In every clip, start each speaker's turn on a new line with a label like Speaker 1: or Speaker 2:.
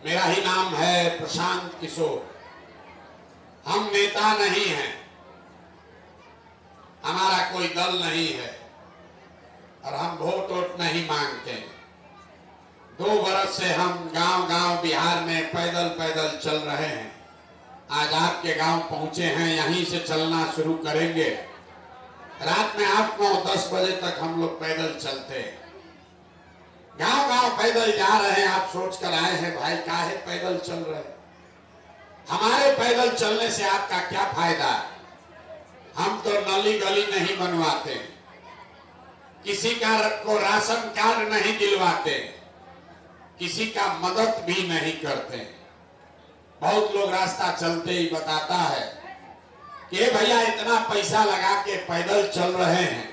Speaker 1: मेरा ही नाम है प्रशांत किशोर। हम नेता नहीं हैं, हमारा कोई दल नहीं है और हम वोट वोट नहीं मांगते। 2 बरस से हम गांव-गांव बिहार में पैदल पैदल चल रहे हैं। आज आपके गांव पहुंचे हैं, यहीं से चलना शुरू करेंगे। रात में 8-9-10 बजे तक हम लोग पैदल चलते हैं। गांव-गांव पैदल जा रहे हैं। आप सोच कर आए हैं भाई काहे पैदल चल रहे हैं? हमारे पैदल चलने से आपका क्या फायदा है? हम तो नली गली नहीं बनवाते, किसी का को राशन कार्ड नहीं दिलवाते, किसी का मदद भी नहीं करते। बहुत लोग रास्ता चलते ही बताता है कि भैया इतना पैसा लगा के पैदल चल रहे हैं,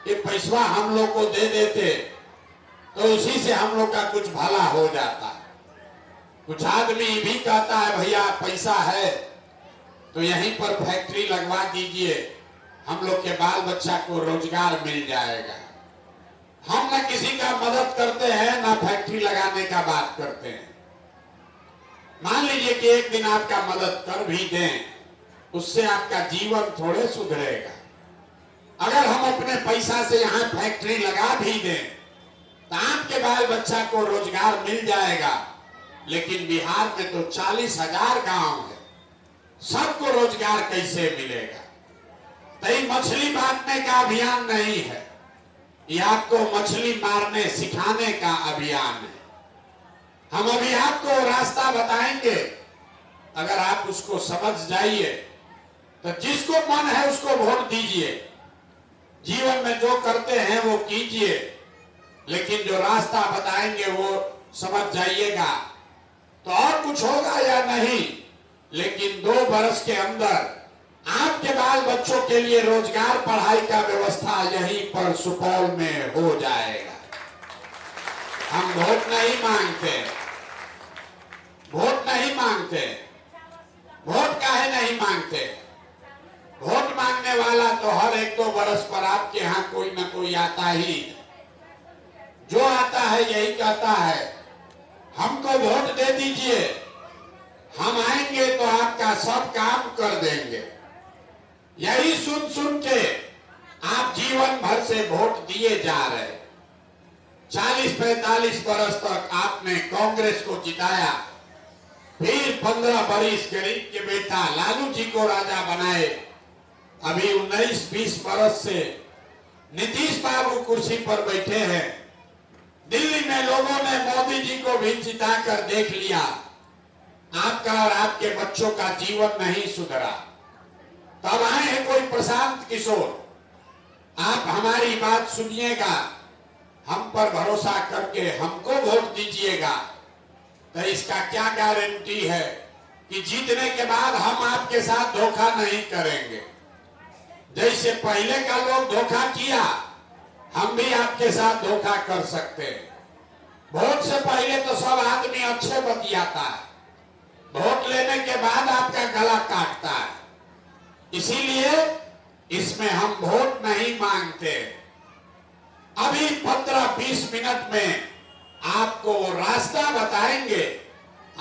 Speaker 1: ये पैसा हम लोग को दे देते तो उसी से हम लोग का कुछ भला हो जाता। कुछ आदमी भी कहता है भैया पैसा है तो यहीं पर फैक्ट्री लगवा दीजिए, हम लोग के बाल बच्चा को रोजगार मिल जाएगा। हम न किसी का मदद करते हैं न फैक्ट्री लगाने का बात करते हैं। मान लीजिए कि एक दिन आपका मदद कर भी दें, उससे आपका जीवन थोड़े सुधरेगा। अगर हम अपने पैसा से यहाँ फैक्ट्री लगा भी दें तो आपके बाल बच्चा को रोजगार मिल जाएगा। लेकिन बिहार में तो 40,000 गांव है, सबको रोजगार कैसे मिलेगा? तो ये मछली बांटने का अभियान नहीं है, ये आपको मछली मारने सिखाने का अभियान है। हम अभी आपको रास्ता बताएंगे, अगर आप उसको समझ जाइए तो जिसको मन है उसको वोट दीजिए। जीवन में जो करते हैं वो कीजिए, लेकिन जो रास्ता बताएंगे वो समझ जाइएगा तो और कुछ होगा या नहीं, लेकिन 2 बरस के अंदर आपके बाल बच्चों के लिए रोजगार पढ़ाई का व्यवस्था यहीं पर सुपौल में हो जाएगा। हम वोट नहीं मांगते, वोट नहीं मांगते। वोट काहे नहीं मांगते? वोट मांगने वाला तो हर 1-2 बरस पर आपके यहाँ कोई ना कोई आता ही, जो आता है यही कहता है हमको वोट दे दीजिए, हम आएंगे तो आपका सब काम कर देंगे। यही सुन सुन के आप जीवन भर से वोट दिए जा रहे। 40-45 बरस तक आपने कांग्रेस को जिताया, फिर 15 बरिस गरीब के बेटा लालू जी को राजा बनाए। अभी 19-20 बरस से नीतीश बाबू कुर्सी पर बैठे हैं। दिल्ली में लोगों ने मोदी जी को भी जिताकर देख लिया, आपका और आपके बच्चों का जीवन नहीं सुधरा। तब आए हैं कोई प्रशांत किशोर, आप हमारी बात सुनिएगा, हम पर भरोसा करके हमको वोट दीजिएगा। तो इसका क्या गारंटी है कि जीतने के बाद हम आपके साथ धोखा नहीं करेंगे? जैसे पहले का लोग धोखा किया, हम भी आपके साथ धोखा कर सकते हैं। वोट से पहले तो सब आदमी अच्छे बतियाता है, वोट लेने के बाद आपका गला काटता है। इसीलिए इसमें हम वोट नहीं मांगते। अभी 15-20 मिनट में आपको रास्ता बताएंगे,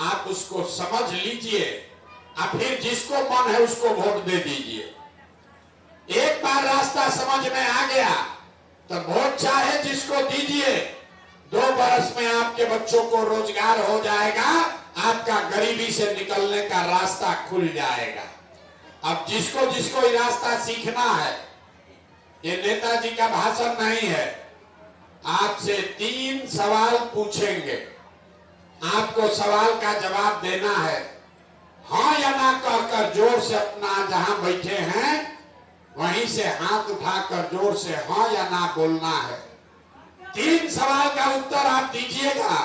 Speaker 1: आप उसको समझ लीजिए और फिर जिसको मन है उसको वोट दे दीजिए। एक बार रास्ता समझ में आ गया तो वोट चाहे जिसको दीजिए। 2 बरस में आपके बच्चों को रोजगार हो जाएगा, आपका गरीबी से निकलने का रास्ता खुल जाएगा। अब जिसको जिसको ये रास्ता सीखना है, ये नेताजी का भाषण नहीं है। आपसे 3 सवाल पूछेंगे, आपको सवाल का जवाब देना है। हाँ या ना कहकर जोर से अपना जहां बैठे हैं वहीं से हाथ उठाकर जोर से हाँ या ना बोलना है। 3 सवाल का उत्तर आप दीजिएगा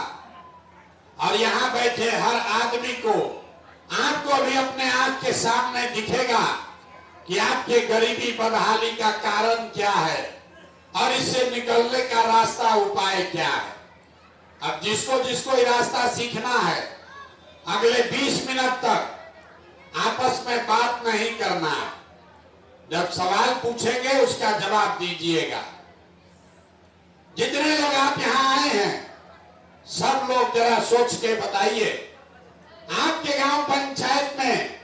Speaker 1: और यहाँ बैठे हर आदमी को, आपको भी अपने आंख के सामने दिखेगा कि आपके गरीबी बदहाली का कारण क्या है और इससे निकलने का रास्ता उपाय क्या है। अब जिसको जिसको ये रास्ता सीखना है, अगले 20 मिनट तक आपस में बात नहीं करना है। जब सवाल पूछेंगे उसका जवाब दीजिएगा। जितने लोग आप यहाँ आए हैं सब लोग जरा सोच के बताइए, आपके गांव पंचायत में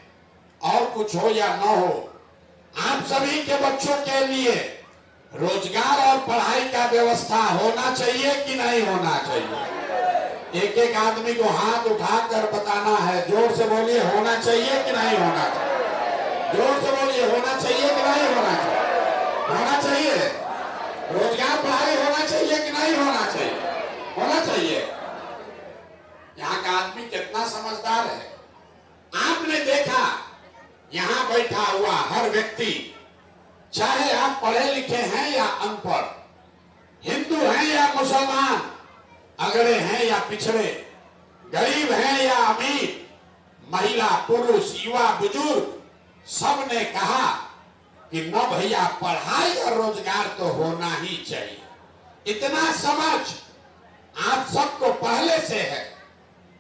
Speaker 1: और कुछ हो या न हो, आप सभी के बच्चों के लिए रोजगार और पढ़ाई का व्यवस्था होना चाहिए कि नहीं होना चाहिए? एक एक आदमी को हाथ उठाकर बताना है, जोर से बोलिए, होना चाहिए कि नहीं होना चाहिए? जोर से बोलिए, होना चाहिए कि नहीं होना चाहिए? होना चाहिए। रोजगार पढ़ाई होना चाहिए कि नहीं होना चाहिए? होना चाहिए। यहाँ का आदमी कितना समझदार है। आपने देखा यहाँ बैठा हुआ हर व्यक्ति, चाहे आप पढ़े लिखे हैं या अनपढ़, हिंदू हैं या मुसलमान, अगड़े हैं या पिछड़े, गरीब हैं या अमीर, महिला पुरुष युवा बुजुर्ग, सबने कहा कि न भैया पढ़ाई और रोजगार तो होना ही चाहिए। इतना समझ आप सबको पहले से है,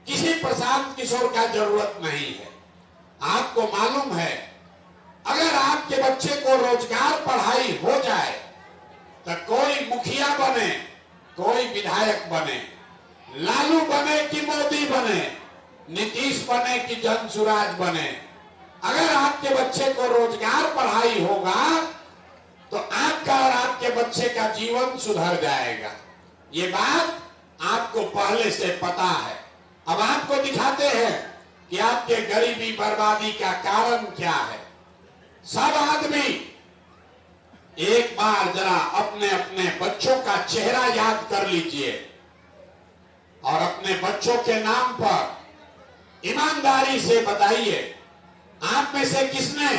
Speaker 1: किसी प्रशांत किशोर का जरूरत नहीं है। आपको मालूम है, अगर आपके बच्चे को रोजगार पढ़ाई हो जाए तो कोई मुखिया बने, कोई विधायक बने, लालू बने कि मोदी बने, नीतीश बने कि जनसुराज बने, अगर आपके बच्चे को रोजगार पढ़ाई होगा तो आपका और आपके बच्चे का जीवन सुधर जाएगा। ये बात आपको पहले से पता है। अब आपको दिखाते हैं कि आपके गरीबी बर्बादी का कारण क्या है। सब आदमी एक बार जरा अपने अपने बच्चों का चेहरा याद कर लीजिए और अपने बच्चों के नाम पर ईमानदारी से बताइए, आप में से किसने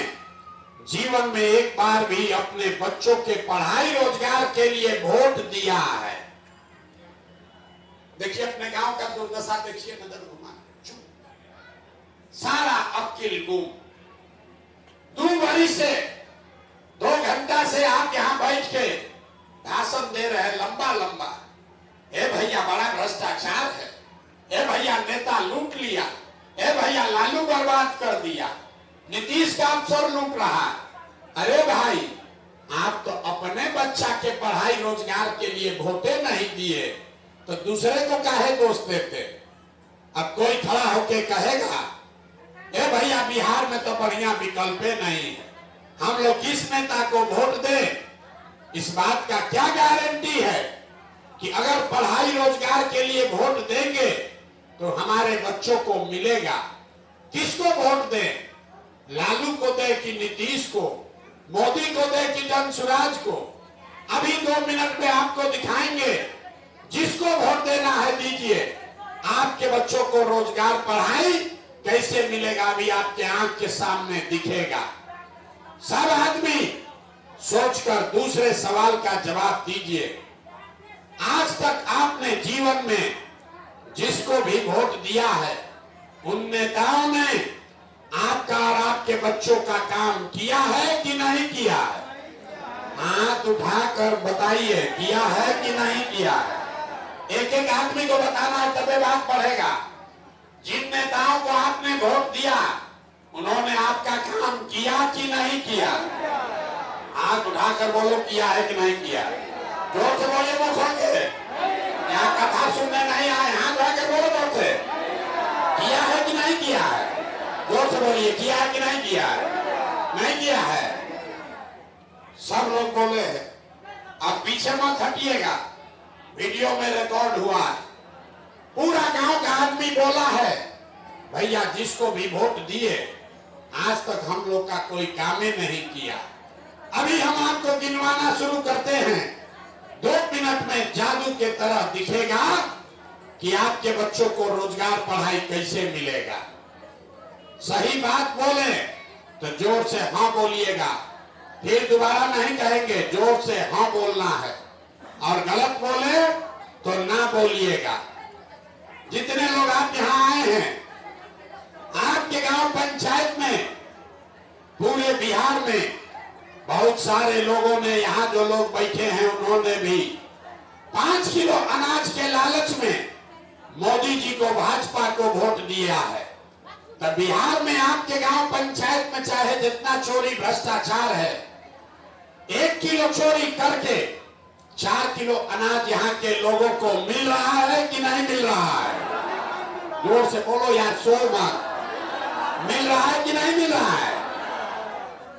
Speaker 1: जीवन में एक बार भी अपने बच्चों के पढ़ाई रोजगार के लिए वोट दिया है? देखिए अपने गांव का दुर्दशा देखिए, नजर घुमा, सारा अक्ल गुम। 2 बरी से 2 घंटा से आप यहां बैठ के भाषण दे रहे हैं लंबा लंबा। ए भैया बड़ा भ्रष्टाचार है, ए भैया नेता लूट लिया, ए भैया लालू बर्बाद कर दिया, नीतीश का अफसर लूट रहा। अरे भाई, आप तो अपने बच्चा के पढ़ाई रोजगार के लिए वोटे नहीं दिए तो दूसरे को काहे दोष देते? अब कोई खड़ा होके कहेगा, ए भैया बिहार में तो बढ़िया विकल्प नहीं है, हम लोग किस नेता को वोट दें? इस बात का क्या गारंटी है कि अगर पढ़ाई रोजगार के लिए वोट देंगे तो हमारे बच्चों को मिलेगा? किसको वोट दें? लालू को दे कि नीतीश को, मोदी को दे कि जनसुराज को? अभी 2 मिनट में आपको दिखाएंगे। जिसको वोट देना है दीजिए। आपके बच्चों को रोजगार पढ़ाई कैसे मिलेगा अभी आपके आंख के सामने दिखेगा। सब आदमी सोचकर दूसरे सवाल का जवाब दीजिए। आज तक आपने जीवन में जिसको भी वोट दिया है, उन नेताओं ने आपका और आपके बच्चों का काम किया है कि नहीं किया है? हाथ उठाकर बताइए, किया है कि नहीं किया है? एक एक आदमी को बताना है, तबे बात बढ़ेगा। जिन नेताओं को आपने वोट दिया, उन्होंने आपका काम किया कि नहीं किया? हाथ उठाकर बोलो, किया है कि नहीं किया? जोर से बोलिए, मुंह खोल के। यहाँ कथा सुनने नहीं आए, हाथ उठाकर बोलो जोर से, किया है कि नहीं किया है? जोर से बोलिए, किया है कि नहीं किया है? नहीं किया है। सब लोग बोले हैं। अब पीछे मत हटिएगा, वीडियो में रिकॉर्ड हुआ है। पूरा गांव का आदमी बोला है, भैया जिसको भी वोट दिए आज तक हम लोग का कोई काम ही नहीं किया। अभी हम आपको गिनवाना शुरू करते हैं। 2 मिनट में जादू के तरह दिखेगा कि आपके बच्चों को रोजगार पढ़ाई कैसे मिलेगा। सही बात बोले तो जोर से हाँ बोलिएगा, फिर दोबारा नहीं कहेंगे, जोर से हाँ बोलना है, और गलत बोले तो ना बोलिएगा। जितने लोग आप यहाँ आए हैं, आपके गांव पंचायत में, पूरे बिहार में बहुत सारे लोगों ने, यहाँ जो लोग बैठे हैं उन्होंने भी 5 किलो अनाज के लालच में मोदी जी को, भाजपा को वोट दिया है। तो बिहार में आपके गांव पंचायत में चाहे जितना चोरी भ्रष्टाचार है, 1 किलो चोरी करके 4 किलो अनाज यहाँ के लोगों को मिल रहा है कि नहीं मिल रहा है? जोर से बोलो यार, सो मत। मिल रहा है कि नहीं मिल रहा है?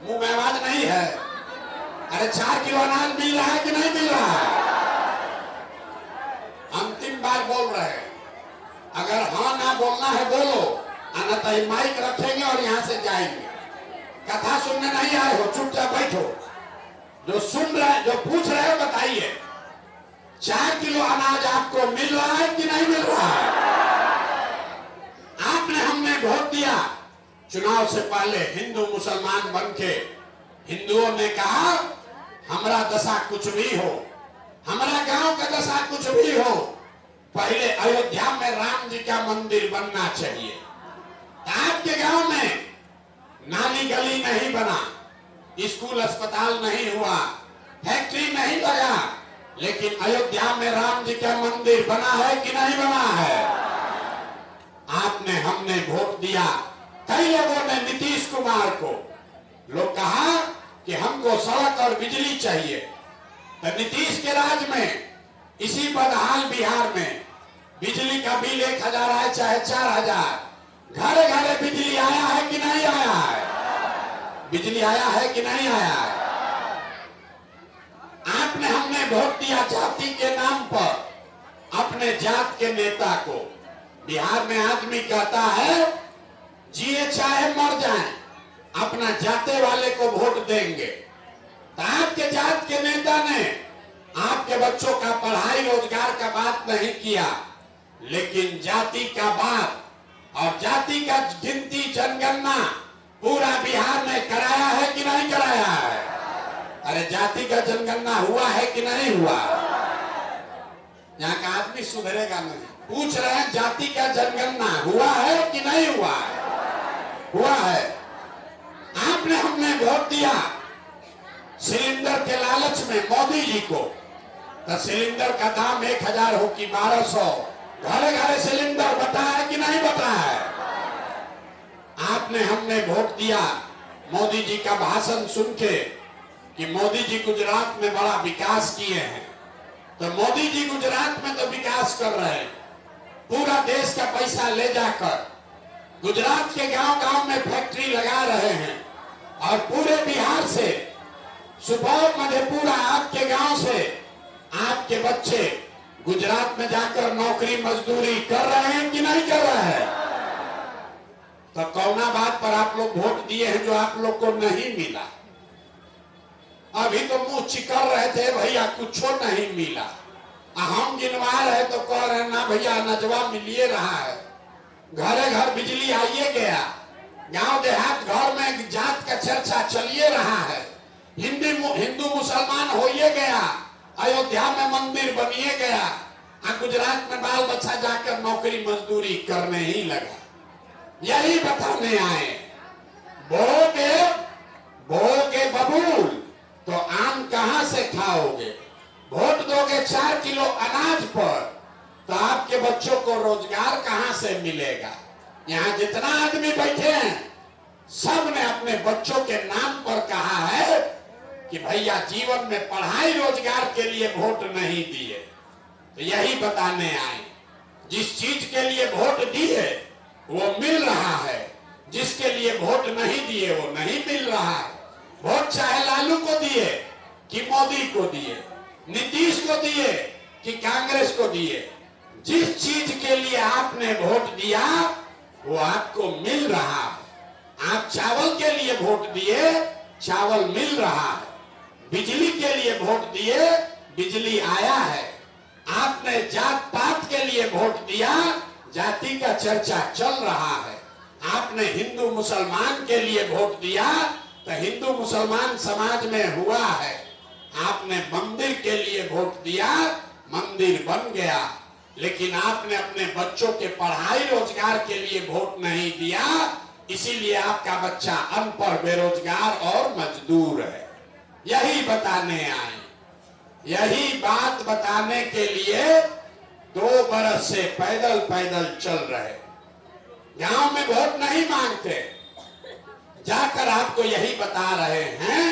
Speaker 1: मुंह में आवाज नहीं है। अरे 4 किलो अनाज मिल रहा है कि नहीं मिल रहा है? अंतिम बार बोल रहे हैं। अगर हाँ ना बोलना है बोलो, अन्यथा माइक रखेंगे और यहां से जाएंगे। कथा सुनने नहीं आए हो, चुपचाप बैठो। जो सुन रहे, जो पूछ रहे हो बताइए, 4 किलो अनाज आपको मिल रहा है कि नहीं मिल रहा है? आपने हमने वोट दिया। चुनाव से पहले हिंदू मुसलमान बनके हिंदुओं ने कहा हमारा दशा कुछ भी हो, हमारा गांव का दशा कुछ भी हो, पहले अयोध्या में राम जी का मंदिर बनना चाहिए। आपके गांव में नाली गली नहीं बना, स्कूल अस्पताल नहीं हुआ, फैक्ट्री नहीं लगा, लेकिन अयोध्या में राम जी का मंदिर बना है कि नहीं बना है? आपने हमने वोट दिया। कई लोगों ने नीतीश कुमार को, लोग कहा कि हमको सड़क और बिजली चाहिए। तो नीतीश के राज में इसी बदहाल बिहार में बिजली का बिल 1000 आए चाहे 4000, घरे घरे बिजली आया है कि नहीं आया है? बिजली आया है कि नहीं आया है? आपने हमने वोट दिया जाति के नाम पर अपने जात के नेता को। बिहार में आदमी कहता है जिए चाहे मर जाए अपना जाते वाले को वोट देंगे। तो आपके जात के नेता ने आपके बच्चों का पढ़ाई रोजगार का बात नहीं किया, लेकिन जाति का बात और जाति का गिनती जनगणना पूरा बिहार में कराया है कि नहीं कराया है? अरे जाति का जनगणना हुआ है कि नहीं हुआ? यहाँ का आदमी सुधरेगा नहीं। पूछ रहे हैं जाति का जनगणना हुआ है कि नहीं हुआ है? हुआ है। आपने हमने वोट दिया सिलेंडर के लालच में मोदी जी को। तो सिलेंडर का दाम 1000 हो कि 1200, घरे घरे सिलेंडर बता है कि नहीं बता है? आपने हमने वोट दिया मोदी जी का भाषण सुन के कि मोदी जी गुजरात में बड़ा विकास किए हैं। तो मोदी जी गुजरात में तो विकास कर रहे हैं, पूरा देश का पैसा ले जाकर गुजरात के गांव गांव में फैक्ट्री लगा रहे हैं और पूरे बिहार से, सुपौल मधेपुरा आपके गांव से आपके बच्चे गुजरात में जाकर नौकरी मजदूरी कर रहे हैं कि नहीं कर रहे हैं? तो कौना बात पर आप लोग वोट दिए हैं जो आप लोग को नहीं मिला? अभी तो मुंह चिकर रहे थे भैया कुछ नहीं मिला, हम गिनवा रहे तो कह रहे ना भैया नजवा मिलिए रहा है, घरे घर बिजली आइए गया, गांव देहात घर में जात का चर्चा चलिए रहा है, हिंदू मुसलमान होइए गया, अयोध्या में मंदिर बनिए गया, गुजरात में बाल बच्चा जाकर नौकरी मजदूरी करने ही लगा। यही बताने आए। बोगे बबूल तो आम कहां से खाओगे? वोट दोगे 4 किलो अनाज पर तो आपके बच्चों को रोजगार कहां से मिलेगा? यहाँ जितना आदमी बैठे हैं सब ने अपने बच्चों के नाम पर कहा है कि भैया जीवन में पढ़ाई रोजगार के लिए वोट नहीं दिए। तो यही बताने आए, जिस चीज के लिए वोट दिए वो मिल रहा है, जिसके लिए वोट नहीं दिए वो नहीं मिल रहा है। वोट चाहे लालू को दिए कि मोदी को दिए, नीतीश को दिए कि कांग्रेस को दिए, जिस चीज के लिए आपने वोट दिया वो आपको मिल रहा है। आप चावल के लिए वोट दिए, चावल मिल रहा है। बिजली के लिए वोट दिए, बिजली आया है। आपने जात पात के लिए वोट दिया, जाति का चर्चा चल रहा है। आपने हिंदू मुसलमान के लिए वोट दिया तो हिंदू मुसलमान समाज में हुआ है। आपने मंदिर के लिए वोट दिया, मंदिर बन गया। लेकिन आपने अपने बच्चों के पढ़ाई रोजगार के लिए वोट नहीं दिया, इसीलिए आपका बच्चा अनपढ़, बेरोजगार और मजदूर है। यही बताने आए, यही बात बताने के लिए 2 बरस से पैदल पैदल चल रहे। गांव में वोट नहीं मांगते, जाकर आपको यही बता रहे हैं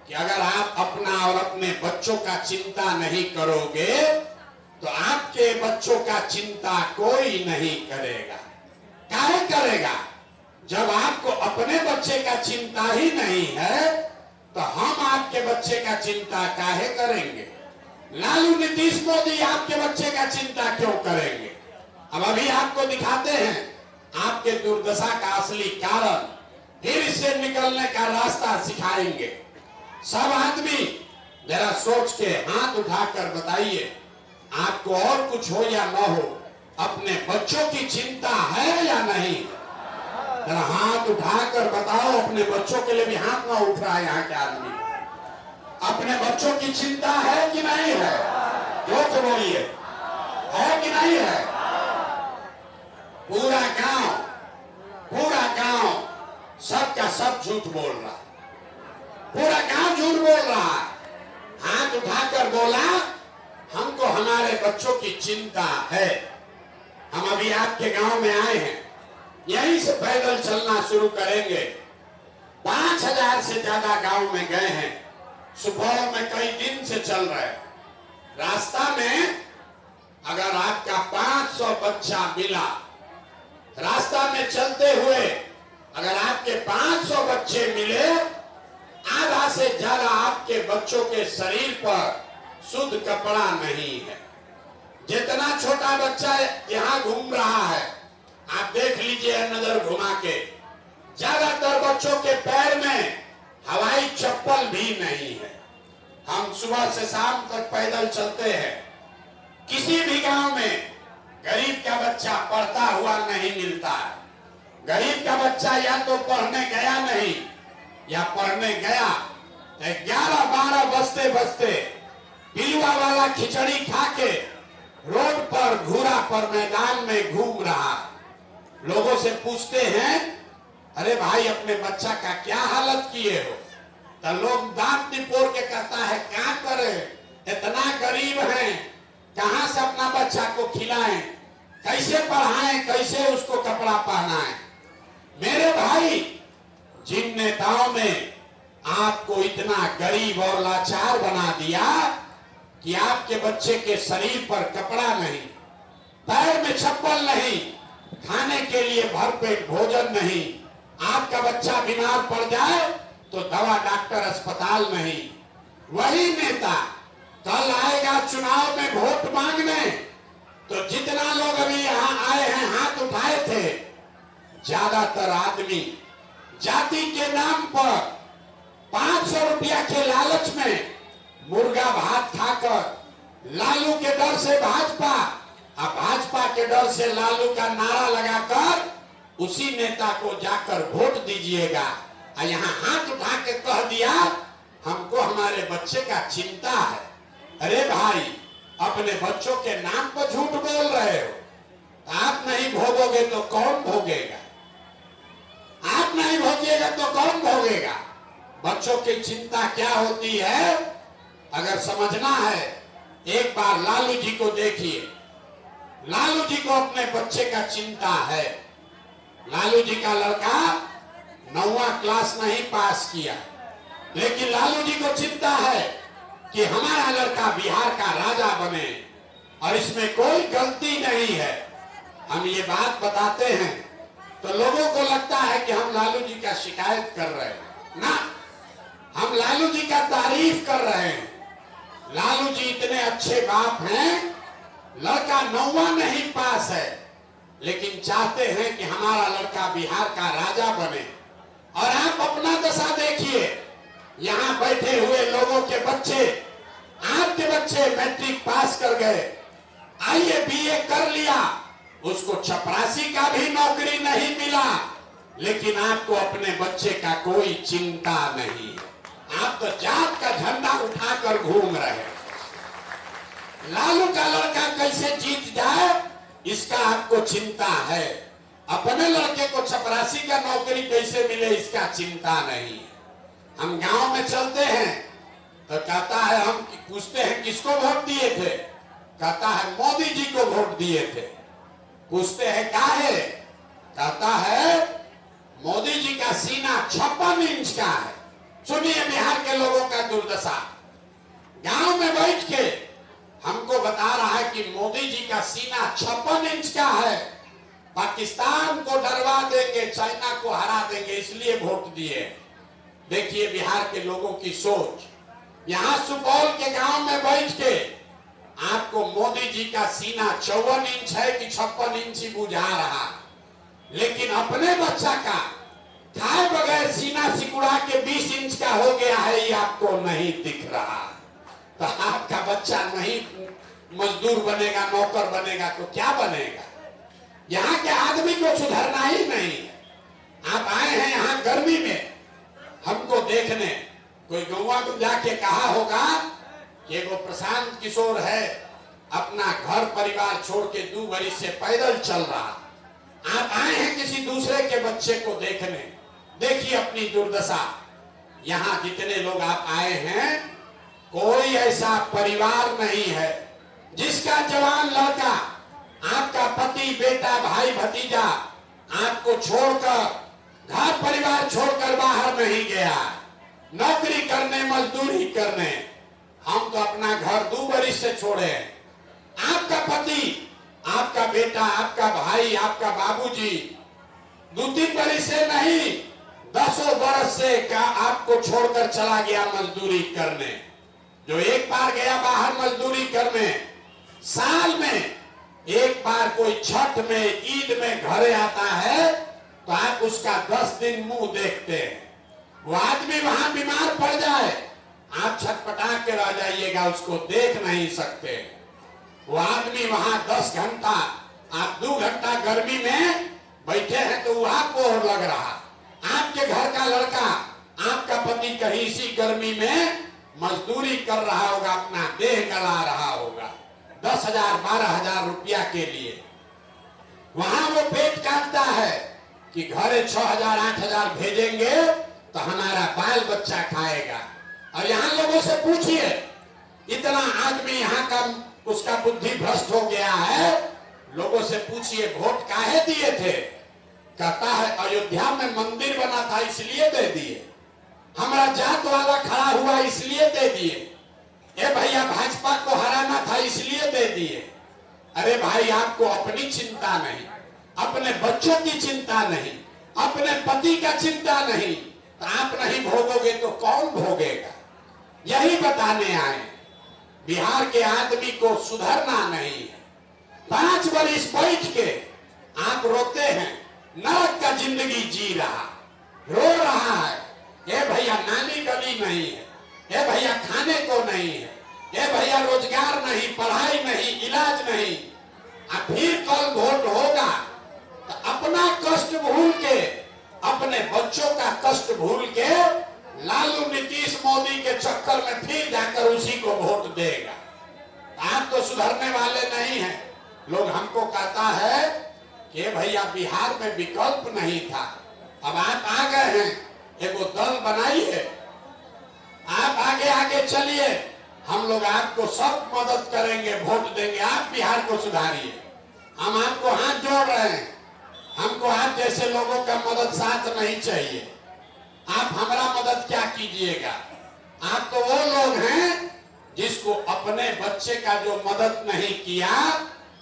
Speaker 1: कि अगर आप अपना और अपने बच्चों का चिंता नहीं करोगे तो आपके बच्चों का चिंता कोई नहीं करेगा। काहे करेगा? जब आपको अपने बच्चे का चिंता ही नहीं है तो हम आपके बच्चे का चिंता काहे करेंगे? लालू नीतीश मोदी आपके बच्चे का चिंता क्यों करेंगे? अब अभी आपको दिखाते हैं आपके दुर्दशा का असली कारण, फिर इससे निकलने का रास्ता सिखाएंगे। सब आदमी जरा सोच के हाथ उठाकर बताइए, आपको और कुछ हो या न हो, अपने बच्चों की चिंता है या नहीं? जरा हाथ उठाकर बताओ, अपने बच्चों के लिए भी हाथ ना उठ रहा है यहाँ के आदमी। अपने बच्चों की चिंता है कि नहीं है? जो तो बोलिए, है कि नहीं है? पूरा गांव सबका सब झूठ बोल रहा है, पूरा गांव झूठ बोल रहा है। हाथ उठाकर बोला, हमको हमारे बच्चों की चिंता है। हम अभी आपके गांव में आए हैं, यहीं से पैदल चलना शुरू करेंगे। 5000 से ज्यादा गांव में गए हैं, सुपौल में कई दिन से चल रहे हैं। रास्ता में अगर आपका 500 बच्चा मिला, रास्ता में चलते हुए अगर आपके 500 बच्चे मिले, आधा से ज्यादा आपके बच्चों के शरीर पर शुद्ध कपड़ा नहीं है। जितना छोटा बच्चा यहाँ घूम रहा है, आप देख लीजिए नजर घुमा के, ज्यादातर बच्चों के पैर में हवाई चप्पल भी नहीं है। हम सुबह से शाम तक पैदल चलते हैं, किसी भी गांव में गरीब का बच्चा पढ़ता हुआ नहीं मिलता है। गरीब का बच्चा या तो पढ़ने गया नहीं, या पढ़ने गया 11-12 बजते बजते पिलुआ वाला खिचड़ी खा के रोड पर घूरा पर मैदान में घूम रहा। लोगों से पूछते हैं, अरे भाई अपने बच्चा का क्या हालत किए हो? तो लोग दांत निपोर के कहता है, क्या करे, इतना गरीब हैं, कहां से अपना बच्चा को खिलाएं, कैसे पढ़ाएं, कैसे उसको कपड़ा पहनाएं। मेरे भाई, जिन नेताओं ने आपको इतना गरीब और लाचार बना दिया कि आपके बच्चे के शरीर पर कपड़ा नहीं, पैर में चप्पल नहीं, खाने के लिए भरपेट भोजन नहीं, आपका बच्चा बीमार पड़ जाए तो दवा डॉक्टर अस्पताल नहीं, वही नेता कल आएगा चुनाव में वोट मांगने, तो जितना लोग अभी यहाँ आए हैं हाथ उठाए थे, ज्यादातर आदमी जाति के नाम पर 500 रुपया के लालच में मुर्गा भात खाकर लालू के डर से भाजपा और भाजपा के डर से लालू का नारा लगाकर उसी नेता को जाकर वोट दीजिएगा। और यहाँ हाथ उठा के कह दिया, हमको हमारे बच्चे का चिंता है। अरे भाई, अपने बच्चों के नाम पर झूठ बोल रहे हो। आप नहीं भोगोगे तो कौन भोगेगा? आप नहीं भोगिएगा तो कौन भोगेगा? बच्चों की चिंता क्या होती है, अगर समझना है, एक बार लालू जी को देखिए। लालू जी को अपने बच्चे का चिंता है। लालू जी का लड़का 9वां क्लास नहीं पास किया, लेकिन लालू जी को चिंता है कि हमारा लड़का बिहार का राजा बने और इसमें कोई गलती नहीं है। हम ये बात बताते हैं तो लोगों को लगता है कि हम लालू जी का शिकायत कर रहे हैं। ना, हम लालू जी का तारीफ कर रहे हैं। लालू जी इतने अच्छे बाप हैं, लड़का 9वां नहीं पास है, लेकिन चाहते हैं कि हमारा लड़का बिहार का राजा बने। और आप अपना दशा देखिए, यहाँ बैठे हुए लोगों के बच्चे, आपके बच्चे मैट्रिक पास कर गए, आईए बीए कर लिया, उसको चपरासी का भी नौकरी नहीं मिला, लेकिन आपको अपने बच्चे का कोई चिंता नहीं। आप तो जात का झंडा उठाकर घूम रहे हैं। लालू का लड़का कैसे जीत जाए इसका आपको चिंता है, अपने लड़के को चपरासी का नौकरी कैसे मिले इसका चिंता नहीं। हम गांव में चलते हैं तो कहता है, हम पूछते हैं किसको वोट दिए थे, कहता है मोदी जी को वोट दिए थे। पूछते हैं काहे, कहता है मोदी जी का सीना 56 इंच का है, सुनिए बिहार के लोगों का दुर्दशा। गांव में बैठ के हमको बता रहा है कि मोदी जी का सीना 56 इंच का है, पाकिस्तान को डरवा देंगे, चाइना को हरा देंगे, इसलिए वोट दिए। देखिए बिहार के लोगों की सोच। यहां सुपौल के गांव में बैठ के आपको मोदी जी का सीना 54 इंच है कि 56 इंच ही बुझा रहा, लेकिन अपने बच्चा का खाए बगैर सीना सिकुड़ा के 20 इंच का हो गया है, ये आपको नहीं दिख रहा। तो आपका बच्चा नहीं मजदूर बनेगा, नौकर बनेगा तो क्या बनेगा? यहाँ के आदमी को सुधरना ही नहीं है। आप आए हैं यहाँ गर्मी में हमको देखने, कोई गौवा को जाके कहा होगा कि वो प्रशांत किशोर है, अपना घर परिवार छोड़ के 2 बरस से पैदल चल रहा। आप आए हैं किसी दूसरे के बच्चे को देखने, देखिए अपनी दुर्दशा। यहाँ जितने लोग आप आए हैं, कोई ऐसा परिवार नहीं है जिसका जवान लड़का, आपका पति, बेटा, भाई, भतीजा आपको छोड़कर, घर परिवार छोड़कर बाहर नहीं गया नौकरी करने, मजदूरी करने। हम तो अपना घर 2 बरस से छोड़े। आपका पति, आपका बेटा, आपका भाई, आपका बाबूजी 2-3 बरस से नहीं, 10 बरस से का आपको छोड़कर चला गया मजदूरी करने। जो एक बार गया बाहर मजदूरी करने, साल में एक बार कोई छठ में, ईद में घरे आता है तो आप उसका 10 दिन मुंह देखते हैं। वो आदमी वहां बीमार पड़ जाए, आप छटपटा के रह जाइएगा, उसको देख नहीं सकते। वो आदमी वहां 10 घंटा, आप 2 घंटा गर्मी में बैठे हैं तो वहां कोहर लग रहा। आपके घर का लड़का, आपका पति कहीं इसी गर्मी में मजदूरी कर रहा होगा, अपना देह गला रहा होगा 10,000 12,000 रुपया के लिए। वहां वो पेट काटता है कि घरे 6,000 8,000 भेजेंगे तो हमारा बाल बच्चा खाएगा। और यहाँ लोगों से पूछिए, इतना आदमी यहाँ का उसका बुद्धि भ्रष्ट हो गया है, लोगों से पूछिए वोट काहे दिए थे? कहता है अयोध्या में मंदिर बना था इसलिए दे दिए, हमारा जात वाला खड़ा हुआ इसलिए दे दिए, ए भैया भाजपा को हराना था इसलिए दे दिए। अरे भाई आपको अपनी चिंता नहीं, अपने बच्चों की चिंता नहीं, अपने पति का चिंता नहीं, तो आप नहीं भोगोगे तो कौन भोगेगा? यही बताने आए। बिहार के आदमी को सुधरना नहीं है। 5 बरस बैठ के आप रोते हैं, नरक का जिंदगी जी रहा, रो रहा है। ये भैया नाली गली नहीं है, ये भैया खाने को नहीं है, ये भैया रोजगार नहीं, पढ़ाई नहीं, इलाज नहीं। अब फिर कल वोट होगा तो अपना कष्ट भूल के, अपने बच्चों का कष्ट भूल के लालू नीतीश मोदी के चक्कर में फिर जाकर उसी को वोट देगा। आप तो सुधरने वाले नहीं हैं। लोग हमको कहता है कि भैया बिहार में विकल्प नहीं था, अब आप आ गए हैं, एगो दल बनाइए, आप आगे आगे चलिए, हम लोग आपको सब मदद करेंगे, वोट देंगे, आप बिहार को सुधारिए। हम आपको हाथ जोड़ रहे हैं, हमको आप जैसे लोगों का मदद साथ नहीं चाहिए। आप हमारा मदद क्या कीजिएगा? आप तो वो लोग हैं जिसको अपने बच्चे का जो मदद नहीं किया,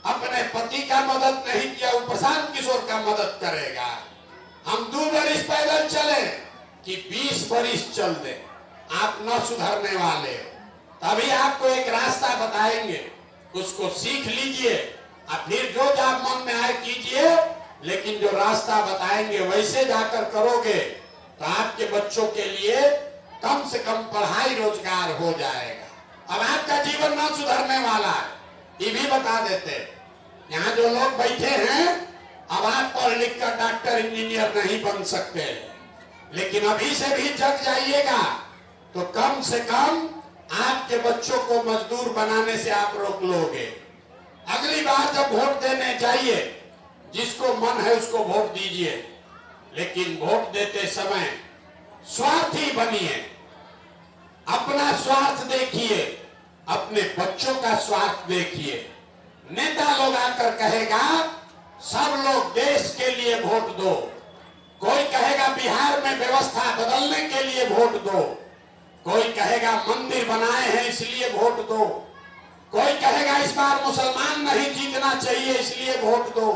Speaker 1: अपने पति का मदद नहीं किया, वो प्रशांत किशोर का मदद करेगा। हम 2 बरस पैदल चले कि 20 बरस चल दे, आप न सुधरने वाले हो। तभी आपको एक रास्ता बताएंगे, उसको सीख लीजिए और फिर जो आप मन में आए कीजिए, लेकिन जो रास्ता बताएंगे वैसे जाकर करोगे तो आपके बच्चों के लिए कम से कम पढ़ाई रोजगार हो जाएगा। अब आपका जीवन न सुधरने वाला है, ये भी बता देते। यहाँ जो लोग बैठे हैं, अब आप पढ़ लिख कर डॉक्टर इंजीनियर नहीं बन सकते, लेकिन अभी से भी जग जाइएगा तो कम से कम आपके बच्चों को मजदूर बनाने से आप रोक लोगे। अगली बार जब वोट देने जाइए, जिसको मन है उसको वोट दीजिए, लेकिन वोट देते समय स्वार्थी बनिए। अपना स्वार्थ देखिए, अपने बच्चों का स्वार्थ देखिए। नेता लोग आकर कहेगा सब लोग देश के लिए वोट दो, कोई कहेगा बिहार में में व्यवस्था बदलने के लिए वोट दो। कोई कहेगा मंदिर बनाए हैं इसलिए वोट दो, कोई कहेगा इस बार मुसलमान नहीं जीतना चाहिए इसलिए वोट दो।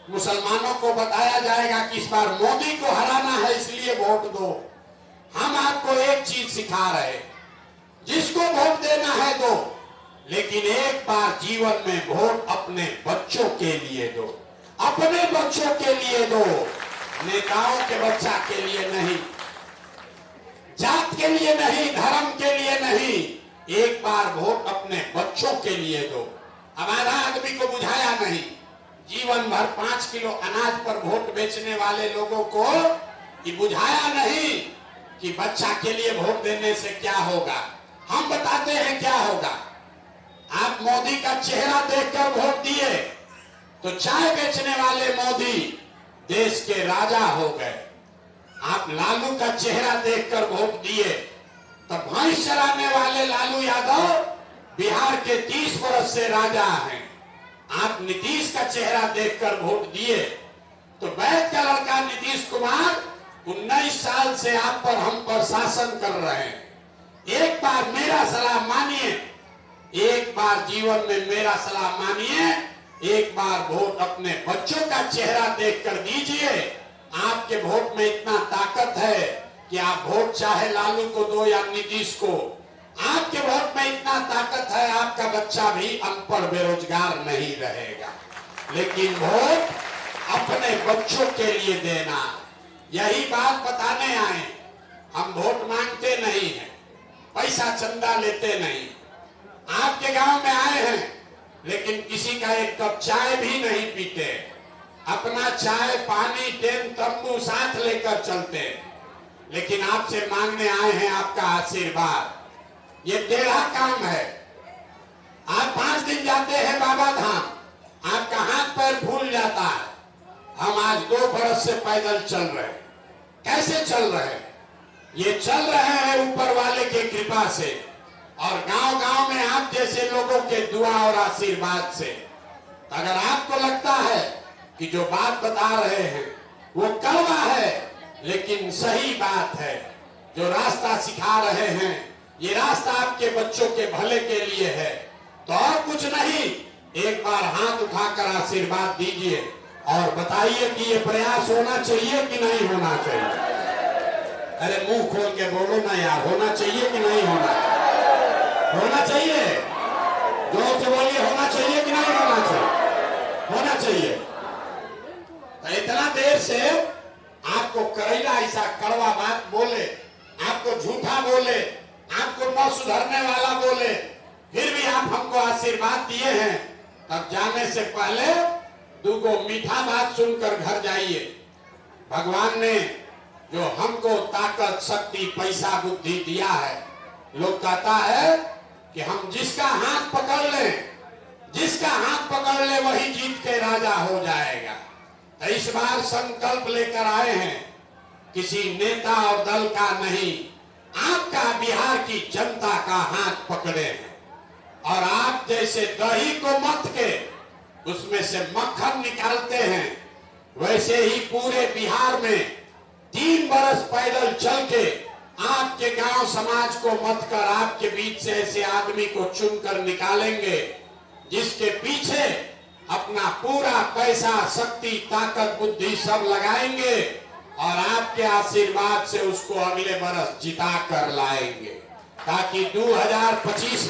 Speaker 1: मुसलमानों को बताया जाएगा कि इस बार मोदी को हराना है इसलिए वोट दो। हम आपको एक चीज सिखा रहे, जिसको वोट देना है दो, लेकिन एक बार जीवन में वोट अपने बच्चों के लिए दो, अपने बच्चों के लिए दो, नेताओं के बच्चा के लिए नहीं, जात के लिए नहीं, धर्म के लिए नहीं, एक बार वोट अपने बच्चों के लिए दो। हमारा आदमी को बुझाया नहीं, जीवन भर 5 किलो अनाज पर वोट बेचने वाले लोगों को कि बुझाया नहीं कि बच्चा के लिए वोट देने से क्या होगा। हम बताते हैं क्या होगा। आप मोदी का चेहरा देखकर वोट दिए तो चाय बेचने वाले मोदी देश के राजा हो गए। आप लालू का चेहरा देखकर वोट दिए तो भैंस चराने वाले लालू यादव बिहार के 30 वर्ष से राजा हैं। आप नीतीश का चेहरा देखकर वोट दिए तो वैद का लड़का नीतीश कुमार 19 साल से आप पर हम पर शासन कर रहे हैं। एक बार मेरा सलाह मानिए, एक बार जीवन में मेरा सलाह मानिए, एक बार वोट अपने बच्चों का चेहरा देखकर दीजिए। आपके वोट में इतना ताकत है कि आप वोट चाहे लालू को दो या नीतीश को, आपके वोट में इतना ताकत है आपका बच्चा भी अनपढ़ बेरोजगार नहीं रहेगा। लेकिन वोट अपने बच्चों के लिए देना, यही बात बताने आए। हम वोट मांगते नहीं हैं, पैसा चंदा लेते नहीं। आपके गांव में आए हैं लेकिन किसी का एक कप चाय भी नहीं पीते, अपना चाय पानी टेन तंबू साथ लेकर चलते। लेकिन आपसे मांगने आए हैं आपका आशीर्वाद। ये टेढ़ा काम है। आप 5 दिन जाते हैं बाबा धाम, आपका हाथ पैर फूल जाता है। हम आज 2 बरस से पैदल चल रहे। कैसे चल रहे? ये चल रहे हैं ऊपर वाले की कृपा से और गांव गांव में आप जैसे लोगों के दुआ और आशीर्वाद से। अगर आपको लगता है कि जो बात बता रहे हैं वो कड़वा है, लेकिन सही बात है, जो रास्ता सिखा रहे हैं ये रास्ता आपके बच्चों के भले के लिए है, तो और कुछ नहीं, एक बार हाथ उठाकर आशीर्वाद दीजिए और बताइए कि ये प्रयास होना चाहिए कि नहीं होना चाहिए। अरे मुंह खोल के बोलो ना यार, होना चाहिए कि नहीं होना? होना चाहिए। जोर से बोलिए, होना चाहिए कि नहीं होना चाहिए? होना चाहिए। तो इतना देर से आपको करेला ऐसा कड़वा बात बोले, आपको झूठा बोले, आपको न सुधरने वाला बोले, फिर भी आप हमको आशीर्वाद दिए हैं, तब जाने से पहले 2 मीठा बात सुनकर घर जाइए। भगवान ने जो हमको ताकत शक्ति पैसा बुद्धि दिया है, लोग कहता है कि हम जिसका हाथ पकड़ ले, जिसका हाथ पकड़ ले वही जीत के राजा हो जाएगा। तो इस बार संकल्प लेकर आए हैं, किसी नेता और दल का नहीं, आपका बिहार की जनता का हाथ पकड़े हैं और आप जैसे दही को मथ के उसमें से मक्खन निकालते हैं, वैसे ही पूरे बिहार में 3 बरस पैदल चल के आपके गांव समाज को मत कर आपके बीच से ऐसे आदमी को चुनकर निकालेंगे जिसके पीछे अपना पूरा पैसा शक्ति ताकत बुद्धि सब लगाएंगे और आपके आशीर्वाद से उसको अगले बरस जिता कर लाएंगे, ताकि 2025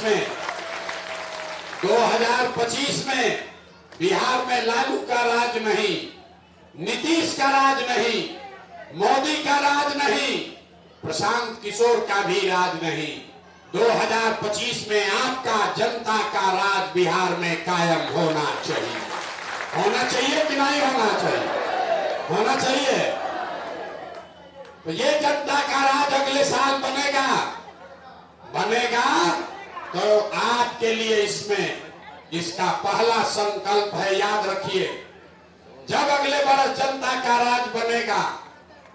Speaker 1: में बिहार में लालू का राज नहीं, नीतीश का राज नहीं, मोदी का राज नहीं, प्रशांत किशोर का भी राज नहीं, 2025 में आपका जनता का राज बिहार में कायम होना चाहिए। होना चाहिए कि नहीं होना चाहिए? होना चाहिए। तो ये जनता का राज अगले साल बनेगा तो आपके लिए इसमें इसका पहला संकल्प है, याद रखिए, जब अगले बरस जनता का राज बनेगा,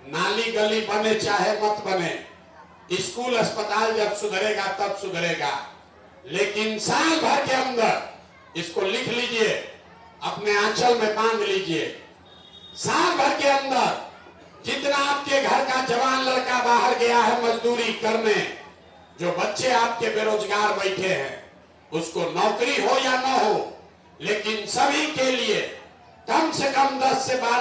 Speaker 1: नाली गली बने चाहे मत बने, स्कूल अस्पताल जब सुधरेगा तब सुधरेगा, लेकिन साल भर के अंदर इसको लिख लीजिए, अपने आंचल में बांध लीजिए, साल भर के अंदर जितना आपके घर का जवान लड़का बाहर गया है मजदूरी करने, जो बच्चे आपके बेरोजगार बैठे हैं, उसको नौकरी हो या न हो, लेकिन सभी के लिए कम से कम 10 से 12